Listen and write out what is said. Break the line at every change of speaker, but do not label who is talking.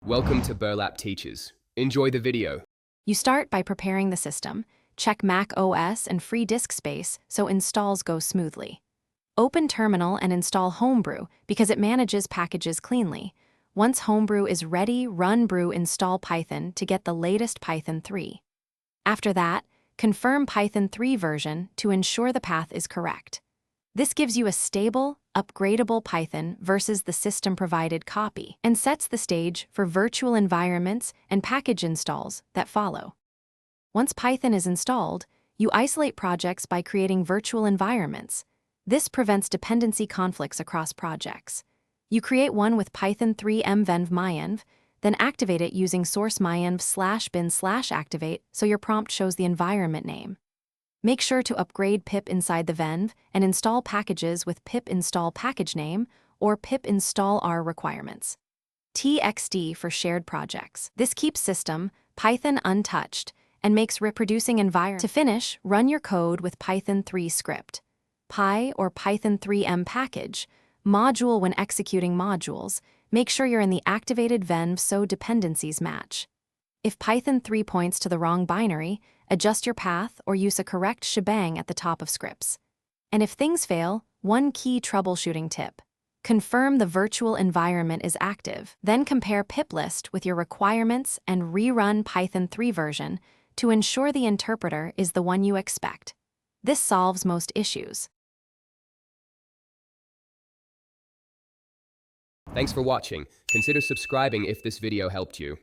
Welcome to Burlap Teachers. Enjoy the video.
You start by preparing the system. Check Mac OS and free disk space so installs go smoothly. Open Terminal and install Homebrew because it manages packages cleanly. Once Homebrew is ready, run brew install Python to get the latest Python 3. After that, confirm Python 3 version to ensure the path is correct. This gives you a stable, upgradable Python versus the system-provided copy and sets the stage for virtual environments and package installs that follow. Once Python is installed, you isolate projects by creating virtual environments. This prevents dependency conflicts across projects. You create one with Python 3 mvenv myenv, then activate it using source myenv/bin/activate so your prompt shows the environment name. Make sure to upgrade pip inside the venv and install packages with pip install package name or pip install r requirements. TXD for shared projects. This keeps system, Python untouched, and makes reproducing environment. To finish, run your code with Python 3 script. Py or Python 3m package, module when executing modules, make sure you're in the activated venv so dependencies match. If Python 3 points to the wrong binary, adjust your path or use a correct shebang at the top of scripts. And if things fail, one key troubleshooting tip. Confirm the virtual environment is active, then compare piplist with your requirements and rerun Python 3 version to ensure the interpreter is the one you expect. This solves most issues.
Thanks for watching. Consider subscribing if this video helped you.